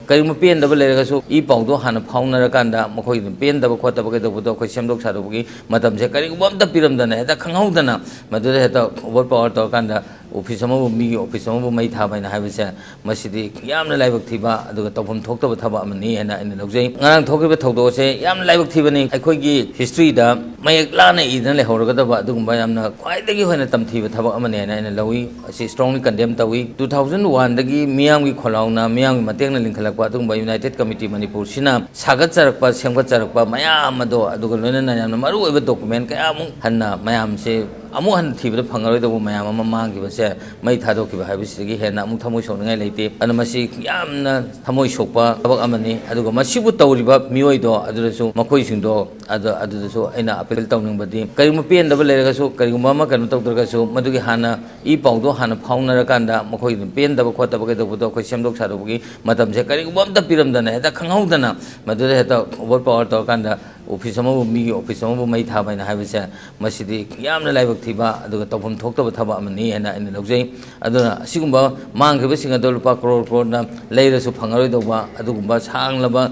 ꯀꯔꯤꯒꯨꯝꯕ ꯄꯦꯟꯗꯕ ꯂꯩꯔꯒꯁꯨ ꯏ ꯄꯥꯎꯗꯣ ꯍꯥꯟꯅ ꯐꯥꯎꯅꯔꯀꯥꯟꯗ ꯃꯈꯣꯏꯒꯤ ꯄꯦꯟꯗꯕ ꯈꯣꯠꯇꯕ ꯀꯩꯗꯧꯕꯗꯣ ꯑꯩꯈꯣꯏ ꯁꯦꯝꯗꯣꯛ ꯁꯥꯗꯣꯛꯄꯒꯤ ꯃꯇꯝꯁꯦ ꯀꯔꯤꯒꯨꯝꯕ ꯑꯝꯇ ꯄꯤꯔꯝꯗꯅ ꯍꯦꯛꯇ ꯈꯪꯍꯧꯗꯅ ꯃꯗꯨꯗ ꯍꯦꯛꯇ ꯑꯣꯚꯔ ꯄꯥꯋꯔ ꯇꯧꯔꯀꯥꯟꯗ ꯑꯣꯐꯤꯁ ꯑꯃꯕꯨ ꯃꯤꯒꯤ ꯑꯣꯐꯤꯁ ꯑꯃꯕꯨ ꯃꯩ ꯊꯥꯕ ꯍꯥꯏꯅ ꯍꯥꯏꯕꯁꯦ ꯃꯁꯤꯗꯤ ꯌꯥꯝꯅ ꯂꯥꯏꯕꯛ ꯊꯤꯕ ꯑꯗꯨꯒ ꯇꯧꯐꯝ ꯊꯣꯛꯇꯕ ꯊꯕꯛ ꯑꯃꯅꯤ ꯍꯥꯏꯅ ꯑꯩꯅ ꯂꯧꯖꯩ ꯉꯔꯥꯡ ꯊꯣꯛꯈꯤꯕ ꯊꯧꯗꯣꯛ ꯑꯁꯦ ꯌꯥꯝꯅ ꯂꯥꯏꯕꯛ ꯊꯤꯕꯅꯤ ꯑꯩꯈꯣꯏꯒꯤ ꯍꯤꯁꯇ꯭ꯔꯤꯗ ꯃꯌꯦꯛ ꯂꯥꯅ ꯏꯗꯅ ꯂꯩꯍꯧꯔꯒꯗꯕ ꯑꯗꯨꯒꯨꯝꯕ ꯌꯥꯝꯅ ꯈ꯭ꯋꯥꯏꯗꯒꯤ ꯍꯦꯟꯅ ꯇꯝꯊꯤꯕ ꯊꯕꯛ ꯑꯃꯅꯤ ꯍꯥꯏꯅ ꯑꯩꯅ ꯂꯧꯏ ꯑꯁꯤ ꯁ꯭ꯇꯔꯣꯡꯂꯤ ꯀꯟꯗꯦꯝ ꯇꯧꯏ 2001ꯗꯒꯤ ꯃꯤꯌꯥꯝꯒꯤ ꯈꯣꯜꯂꯥꯎꯅ ꯃꯤꯌꯥꯝꯒꯤ ꯃꯇꯦꯡꯅ ꯂꯤꯡꯈꯠꯂꯛꯄ ꯑꯗꯨꯒꯨꯝꯕ ꯌꯨꯅꯥꯏꯇꯦꯗ ꯀꯃꯤꯇꯤ ꯃꯅꯤꯄꯨꯔꯁꯤꯅ ꯁꯥꯒꯠꯆꯔꯛꯄ ꯁꯦꯝꯒꯠꯆꯔꯛꯄ ꯃꯌꯥꯝ ꯑꯗꯣ ꯑꯗꯨꯒ ꯂꯣꯏꯅꯅ ꯌꯥꯝꯅ ꯃꯔꯨꯑꯣꯏꯕ ꯗꯣꯀꯨꯃꯦꯟ ꯀꯌꯥꯃꯨꯛ ꯍꯟꯅ ꯃꯌꯥꯝꯁꯦ ꯑꯃꯨꯛ ꯍꯟꯅ ꯊꯤꯕꯗ ꯐꯪꯉꯔꯣꯏꯗꯧꯕ ꯃꯌꯥꯝ ꯑꯃ ꯃꯥꯡꯈꯤꯕꯁꯦ ꯃꯩ ꯊꯥꯗꯣꯛꯈꯤꯕ ꯍꯥꯏꯕꯁꯤꯗꯒꯤ ꯍꯦꯟꯅ ꯑꯃꯨꯛ ꯊꯃꯣꯏ ꯁꯣꯛꯅꯤꯡꯉꯥꯏ ꯂꯩꯇꯦ ꯑꯗꯨꯅ ꯃꯁꯤ ꯌꯥꯝꯅ ꯊꯃꯣꯏ ꯁꯣꯛꯄ ꯊꯕꯛ ꯑꯃꯅꯤ ꯑꯗꯨꯒ ꯃꯁꯤꯕꯨ ꯇꯧꯔꯤꯕ ꯃꯤꯑꯣꯏꯗꯣ ꯑꯗꯨꯗꯁꯨ ꯃꯈꯣꯏꯁꯤꯡꯗꯣ ꯑꯗꯨꯗꯁꯨ ꯑꯩꯅ ꯑꯄꯤꯜ ꯇꯧꯅꯤꯡꯕꯗꯤ ꯀꯔꯤꯒꯨꯝꯕ ꯄꯦꯟꯗꯕ ꯂꯩꯔꯒꯁꯨ ꯀꯔꯤꯒꯨꯝꯕ ꯑꯃ ꯀꯩꯅꯣ ꯇꯧꯗ꯭ꯔꯒꯁꯨ ꯃꯗꯨꯒꯤ ꯍꯥꯟꯅ ꯏ ꯄꯥꯎꯗꯣ ꯍꯥꯟꯅ ꯐꯥꯎꯅꯔꯀꯥꯟꯗ ꯃꯈꯣꯏꯒꯤ ꯄꯦꯟꯗꯕ ꯈꯣꯠꯇꯕ ꯀꯩꯗꯧꯕꯗꯣ ꯑꯩꯈꯣꯏ ꯁꯦꯝꯗꯣꯛ ꯁꯥꯗꯣꯛꯄꯒꯤ ꯃꯇꯝꯁꯦ ꯀꯔꯤꯒꯨꯝꯕ ꯑꯝꯇ ꯄꯤꯔꯝꯗꯅ ꯍꯦꯛꯇ ꯈꯪꯍꯧꯗꯅ ꯃꯗꯨꯗ ꯍꯦꯛꯇ ꯑꯣꯚꯔ ꯄꯥꯋꯔ ꯇꯧꯔꯀꯥꯟꯗ ꯑꯣꯐꯤꯁ ꯑꯃꯕꯨ ꯃꯤꯒꯤ ꯑꯣꯐꯤꯁ ꯑꯃꯕꯨ ꯃꯩ ꯊꯥꯕ ꯍꯥꯏꯅ ꯍꯥꯏꯕꯁꯦ ꯃꯁꯤꯗꯤ ꯌꯥꯝꯅ ꯂꯥꯏꯕꯛ ꯊꯤꯕ ꯑꯗꯨꯒ ꯇꯧꯐꯝ ꯊꯣꯛꯇꯕ ꯊꯕꯛ ꯑꯃꯅꯤ ꯍꯥꯏꯅ ꯑꯩꯅ ꯂꯧꯖꯩ ꯑꯗꯨꯅ ꯑꯁꯤꯒꯨꯝꯕ ꯃꯥꯡꯈ꯭ꯔꯤꯕꯁꯤꯡ ꯑꯗꯣ ꯂꯨꯄꯥ ꯀ꯭ꯔꯣꯔ ꯀ꯭ꯔꯣꯔꯅ ꯂꯩꯔꯁꯨ ꯐꯪꯉꯔꯣꯏꯗꯧꯕ ꯑꯗꯨꯒꯨꯝꯕ ꯁꯥꯡꯂꯕ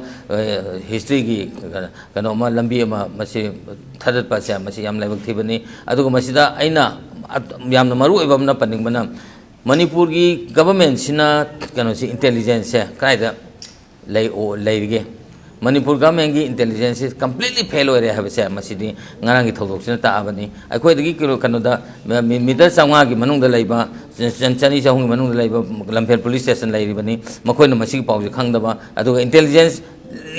ꯍꯤꯁꯇ꯭ꯔꯤꯒꯤ ꯀꯩꯅꯣꯝꯃ ꯂꯝꯕꯤ ꯑꯃ ꯃꯁꯤ ꯊꯥꯗꯠꯄꯁꯦ ꯃꯁꯤ ꯌꯥꯝ ꯂꯥꯏꯕꯛ ꯊꯤꯕꯅꯤ ꯑꯗꯨꯒ ꯃꯁꯤꯗ ꯑꯩꯅ ꯌꯥꯝꯅ ꯃꯔꯨꯑꯣꯏꯕ ꯑꯃꯅ ꯄꯟꯅꯤꯡꯕꯅ ꯃꯅꯤꯄꯨꯔꯒꯤ ꯒꯕꯔꯟꯃꯦꯟꯠꯁꯤꯅ ꯀꯩꯅꯣꯁꯤ ꯏꯟꯇꯦꯂꯤꯖꯦꯟꯁꯁꯦ ꯀꯗꯥꯏꯗ ꯂꯩꯔꯤꯒꯦ ꯃꯅꯤꯄꯨꯔ ꯒꯚꯔꯟꯃꯦꯟꯠꯒꯤ ꯏꯟꯇꯦꯂꯤꯖꯦꯟꯁꯁꯤ ꯀꯝꯄ꯭ꯂꯤꯠꯂꯤ ꯐꯦꯜ ꯑꯣꯏꯔꯦ ꯍꯥꯏꯕꯁꯦ ꯃꯁꯤꯗꯤ ꯉꯔꯥꯡꯒꯤ ꯊꯧꯗꯣꯛꯁꯤꯅ ꯇꯥꯛꯑꯕꯅꯤ ꯑꯩꯈꯣꯏꯗꯒꯤ ꯀꯩꯅꯣꯗ ꯃꯤꯇꯔ 500ꯒꯤ ꯃꯅꯨꯡꯗ ꯂꯩꯕ 200-300ꯒꯤ ꯃꯅꯨꯡꯗ ꯂꯩꯕ ꯂꯝꯐꯦꯜ ꯄꯨꯂꯤꯁ ꯁ꯭ꯇꯦꯁꯟ ꯂꯩꯔꯤꯕꯅꯤ ꯃꯈꯣꯏꯅ ꯃꯁꯤꯒꯤ ꯄꯥꯎꯁꯦ ꯈꯪꯗꯕ ꯑꯗꯨꯒ ꯏꯟꯇꯦꯂꯤꯖꯦꯟꯁ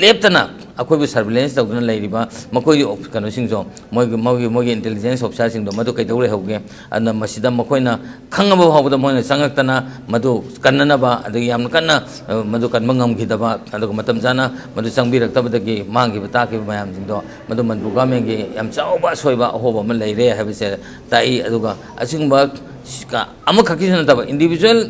ꯂꯦꯞꯇꯅ ꯑꯩꯈꯣꯏꯕꯨ ꯁꯔꯚꯤꯂꯦꯟꯁ ꯇꯧꯗꯨꯅ ꯂꯩꯔꯤꯕ ꯃꯈꯣꯏꯒꯤ ꯀꯩꯅꯣꯁꯤꯡꯁꯨ ꯃꯣꯏꯒꯤ ꯏꯟꯇꯦꯂꯤꯖꯦꯟꯁ ꯑꯣꯐꯤꯁꯥꯔꯁꯤꯡꯗꯣ ꯃꯗꯨ ꯀꯩꯗꯧ ꯂꯩꯍꯧꯒꯦ ꯑꯗꯨꯅ ꯃꯁꯤꯗ ꯃꯈꯣꯏꯅ ꯈꯪꯉꯕ ꯐꯥꯎꯕꯗ ꯃꯣꯏꯅ ꯆꯪꯉꯛꯇꯅ ꯃꯗꯨ ꯀꯟꯅꯅꯕ ꯑꯗꯒꯤ ꯌꯥꯝꯅ ꯀꯟꯅ ꯃꯗꯨ ꯀꯟꯕ ꯉꯝꯈꯤꯗꯕ ꯑꯗꯨꯒ ꯃꯇꯝ ꯆꯥꯅ ꯃꯗꯨ ꯆꯪꯕꯤꯔꯛꯇꯕꯗꯒꯤ ꯃꯥꯡꯈꯤꯕ ꯇꯥꯈꯤꯕ ꯃꯌꯥꯝꯁꯤꯡꯗꯣ ꯃꯗꯨ ꯃꯅꯤꯄꯨꯔ ꯒꯚꯔꯟꯃꯦꯟꯠꯒꯤ ꯌꯥꯝ ꯆꯥꯎꯕ ꯑꯁꯣꯏꯕ ꯑꯍꯣꯕ ꯑꯃ ꯂꯩꯔꯦ ꯍꯥꯏꯕꯁꯦ ꯇꯥꯛꯏ ꯑꯗꯨꯒ ꯑꯁꯤꯒꯨꯝꯕ ꯑꯃꯈꯛꯀꯤꯁꯨ ꯅꯠꯇꯕ ꯏꯟꯗꯤꯕꯤꯖꯨꯋꯦꯜ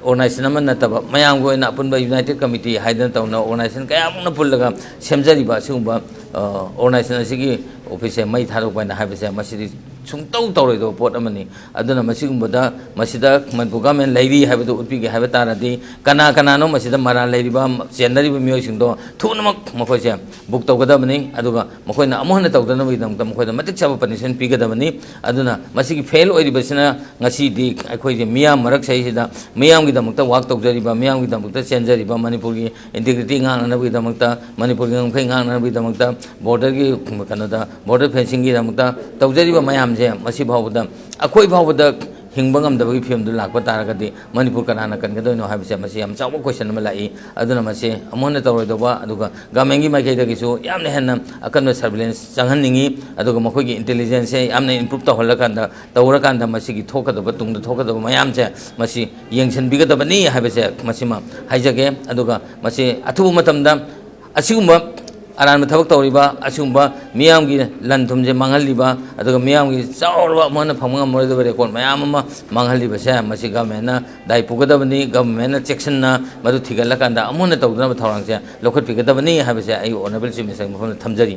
ꯑꯣꯔꯒꯅꯥꯏꯖꯦꯁꯟ ꯑꯃ ꯅꯠꯇꯕ ꯃꯌꯥꯝꯒꯤ ꯑꯣꯏꯅ ꯑꯄꯨꯟꯕ ꯌꯨꯅꯥꯏꯇꯦꯗ ꯀꯃꯤꯇꯤ ꯍꯥꯏꯗꯅ ꯇꯧꯅ ꯑꯣꯔꯒꯅꯥꯏꯖꯦꯁꯟ ꯀꯌꯥꯃꯨꯛꯅ ꯄꯨꯜꯂꯒ ꯁꯦꯝꯖꯔꯤꯕ ꯑꯁꯤꯒꯨꯝꯕ ꯑꯣꯔꯒꯅꯥꯏꯖꯦꯁꯟ ꯑꯁꯤꯒꯤ ꯑꯣꯐꯤꯁꯁꯦ ꯃꯩ ꯊꯥꯗꯣꯛꯄ ꯍꯥꯏꯅ ꯍꯥꯏꯕꯁꯦ ꯃꯁꯤꯗꯤ ꯁꯨꯡꯇꯧ ꯇꯧꯔꯣꯏꯗꯕ ꯄꯣꯠ ꯑꯃꯅꯤ ꯑꯗꯨꯅ ꯃꯁꯤꯒꯨꯝꯕꯗ ꯃꯁꯤꯗ ꯃꯅꯤꯄꯨꯔ ꯒꯚꯔꯟꯃꯦꯟꯠ ꯂꯩꯔꯤ ꯍꯥꯏꯕꯗꯨ ꯎꯠꯄꯤꯒꯦ ꯍꯥꯏꯕ ꯇꯥꯔꯗꯤ ꯀꯅꯥꯅꯣ ꯃꯁꯤꯗ ꯃꯔꯥꯜ ꯂꯩꯔꯤꯕ ꯆꯦꯟꯅꯔꯤꯕ ꯃꯤꯑꯣꯏꯁꯤꯡꯗꯣ ꯊꯨꯅꯃꯛ ꯃꯈꯣꯏꯁꯦ ꯕꯨꯛ ꯇꯧꯒꯗꯕꯅꯤ ꯑꯗꯨꯒ ꯃꯈꯣꯏꯅ ꯑꯃꯨꯛ ꯍꯟꯅ ꯇꯧꯗꯅꯕꯒꯤꯗꯃꯛꯇ ꯃꯈꯣꯏꯗ ꯃꯇꯤꯛ ꯆꯥꯕ ꯄꯅꯤꯁꯃꯦꯟꯠ ꯄꯤꯒꯗꯕꯅꯤ ꯑꯗꯨꯅ ꯃꯁꯤꯒꯤ ꯐꯦꯜ ꯑꯣꯏꯔꯤꯕꯁꯤꯅ ꯉꯁꯤꯗꯤ ꯑꯩꯈꯣꯏꯁꯦ ꯃꯤꯌꯥꯝ ꯃꯔꯛꯁꯤꯗ ꯃꯤꯌꯥꯝꯒꯤꯗꯃꯛꯇ ꯋꯥꯛ ꯇꯧꯖꯔꯤꯕ ꯃꯤꯌꯥꯝꯒꯤꯗꯃꯛꯇ ꯆꯦꯟꯖꯔꯤꯕ ꯃꯅꯤꯄꯨꯔꯒꯤ ꯏꯟꯇꯤꯒ꯭ꯔꯤꯇꯤ ꯉꯥꯛꯅꯅꯕꯒꯤꯗꯃꯛꯇ ꯃꯅꯤꯄꯨꯔꯒꯤ ꯉꯝꯈꯩ ꯉꯥꯛꯅꯅꯕꯒꯤꯗꯃꯛꯇ ꯕꯣꯔꯗꯔꯒꯤ ꯀꯩꯅꯣꯗ ꯕꯣꯔꯗꯔ ꯐꯦꯟꯁꯤꯡꯒꯤꯗꯃꯛꯇ ꯇꯧꯖꯔꯤꯕ ꯃꯌꯥꯝꯁꯦ ꯃꯁꯤ ꯐꯥꯎꯕꯗ ꯑꯩꯈꯣꯏ ꯐꯥꯎꯕꯗ ꯍꯤꯡꯕ ꯉꯝꯗꯕꯒꯤ ꯐꯤꯕꯝꯗꯨ ꯂꯥꯛꯄ ꯇꯥꯔꯒꯗꯤ ꯃꯅꯤꯄꯨꯔ ꯀꯅꯥꯅ ꯀꯟꯒꯗꯣꯏꯅꯣ ꯍꯥꯏꯕꯁꯦ ꯃꯁꯤ ꯌꯥꯝ ꯆꯥꯎꯕ ꯀꯣꯏꯁꯟ ꯑꯃ ꯂꯥꯛꯏ ꯑꯗꯨꯅ ꯃꯁꯤ ꯑꯃꯨꯛ ꯍꯟꯅ ꯇꯧꯔꯣꯏꯗꯧꯕ ꯑꯗꯨꯒ ꯒꯚꯔꯟꯃꯦꯟꯠꯒꯤ ꯃꯥꯏꯀꯩꯗꯒꯤꯁꯨ ꯌꯥꯝꯅ ꯍꯦꯟꯅ ꯑꯀꯟꯕ ꯁꯔꯚꯤꯂꯦꯟꯁ ꯆꯪꯍꯟꯅꯤꯡꯉꯤ ꯑꯗꯨꯒ ꯃꯈꯣꯏꯒꯤ ꯏꯟꯇꯦꯂꯤꯖꯦꯟꯁꯁꯦ ꯌꯥꯝꯅ ꯏꯝꯄ꯭ꯔꯨꯞ ꯇꯧꯔꯀꯥꯟꯗ ꯃꯁꯤꯒꯤ ꯊꯣꯛꯀꯗꯕ ꯇꯨꯡꯗ ꯊꯣꯛꯀꯗꯕ ꯃꯌꯥꯝꯁꯦ ꯃꯁꯤ ꯌꯦꯡꯁꯤꯟꯕꯤꯒꯗꯕꯅꯤ ꯍꯥꯏꯕꯁꯦ ꯃꯁꯤꯃ ꯍꯥꯏꯖꯒꯦ ꯑꯗꯨꯒ ꯃꯁꯤ ꯑꯊꯨꯕ ꯃꯇꯝꯗ ꯑꯁꯤꯒꯨꯝꯕ ꯑꯔꯥꯟꯕ ꯊꯕꯛ ꯇꯧꯔꯤꯕ ꯑꯁꯤꯒꯨꯝꯕ ꯃꯤꯌꯥꯝꯒꯤ ꯂꯟ ꯊꯨꯝꯁꯦ ꯃꯥꯡꯍꯜꯂꯤꯕ ꯑꯗꯨꯒ ꯃꯤꯌꯥꯝꯒꯤ ꯆꯥꯎꯔꯕ ꯑꯃꯨꯛ ꯍꯟꯅ ꯐꯪꯕ ꯉꯝꯃꯔꯣꯏꯗꯕ ꯔꯦꯀꯣꯔꯠ ꯃꯌꯥꯝ ꯑꯃ ꯃꯥꯡꯍꯜꯂꯤꯕꯁꯦ ꯃꯁꯤ ꯒꯚꯔꯟꯃꯦꯟꯠꯅ ꯗꯥꯏ ꯄꯨꯒꯗꯕꯅꯤ ꯒꯚꯔꯟꯃꯦꯟꯠꯅ ꯆꯦꯛꯁꯤꯟꯅ ꯃꯗꯨ ꯊꯤꯒꯠꯂꯀꯥꯟꯗ ꯑꯃꯨꯛ ꯍꯟꯅ ꯇꯧꯗꯅꯕ ꯊꯧꯔꯥꯡꯁꯦ ꯂꯧꯈꯠꯄꯤꯒꯗꯕꯅꯤ ꯍꯥꯏꯕꯁꯦ ꯑꯩ ꯑꯣꯅꯔꯦꯕꯜ ꯆꯤꯐ ꯃꯤꯅꯤꯁꯇꯔꯒꯤ ꯃꯐꯝꯗ ꯊꯝꯖꯔꯤ